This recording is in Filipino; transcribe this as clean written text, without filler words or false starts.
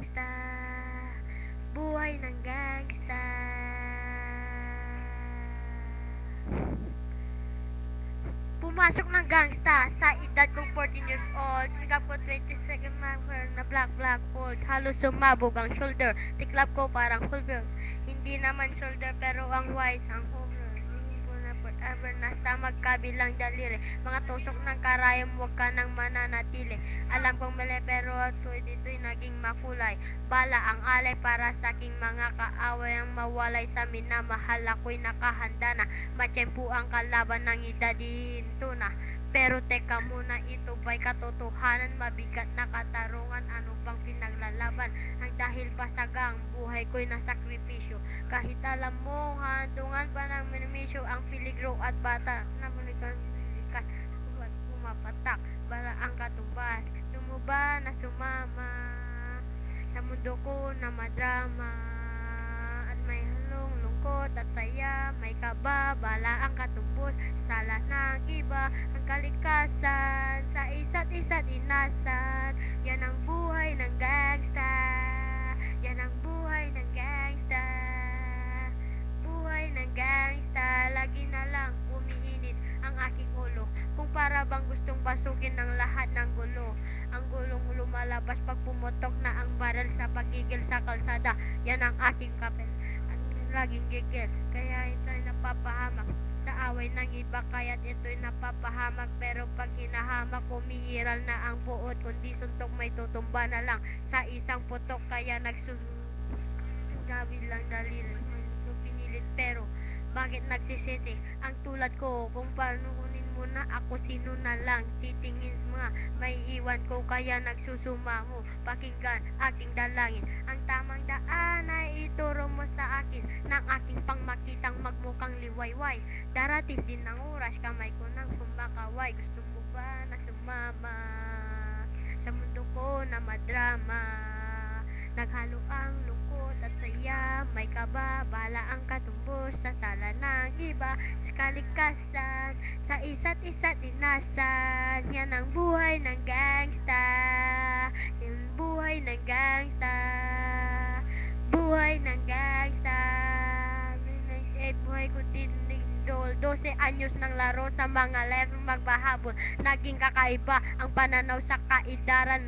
gangsta, buhay ng gangsta. Pumasok ng gangsta sa edad kong 14 years old. Tinggap ko 22nd number na black fold. Halos sumabog ang shoulder. Tiklap ko parang shoulder. Hindi naman shoulder pero ang wise ang homer. Hindi ko na forever nasa magkabilang daliri. Mga tusok ng karayom huwag ka nang mananatili. Alam kong mali pero ako dito'y naging makulay. Bala ang alay para sa aking mga kaaway ang mawalay sa minamahal ako'y nakahanda na. Matiyempo ang kalaban ng idadihinto na. Pero teka muna, ito ba'y katotohanan? Mabigat na katarungan, ano bang pinaglalaban? Ang dahil basagang buhay ko'y nasakripisyo. Kahit alam mo, handungan pa ng minimisyo ang piligro at bata na likas at pumapatak. Bala ang katumbas, gusto mo ba na sumama sa mundo ko na madrama? At may halong lungkot at saya, may kaba, bala ang katumbos, sala ng iba, ang kalikasan, sa isa't inasan. Yan ang buhay ng gangsta, yan ang buhay ng gangsta, buhay ng gangsta. Lagi na lang umiinit ang aking ulo, kung para bang gustong pasukin ng lahat ng gulo. Ang gulong lumalabas pag pumutok na ang baril sa pagigil sa kalsada. Yan ang aking kapel, ang laging gigil, kaya ito'y napapahamak sa away ng iba, kaya't ito'y napapahamak. Pero pag hinahamak, umiiral na ang puot, kundi suntok may tutumba na lang sa isang putok. Kaya nagsusugabi lang daliri, ko pinilit pero bakit nagsisisi ang tulad ko? Kung paano kunin mo na ako, sino na lang titingin sa mga may iwan ko? Kaya nagsusuma mo, pakinggan aking dalangin. Ang tamang daan ay ituro mo sa akin, ng aking pangmakitang magmukhang liwayway. Darating din ang oras, kamay ko nang kumakaway. Gusto mo ba na sumama sa mundo ko na madrama? Naghalo ang lungkot at saya, may kaba, bala ang katumbos sa sala ng iba, sa kalikasan, sa isa't inasan. Yan ang buhay ng gangsta, yan ang buhay ng gangsta, buhay ng gangsta. Buhay ko din 12 anyos ng laro sa mga live magbahabol. Naging kakaiba ang pananaw sa kaidaran.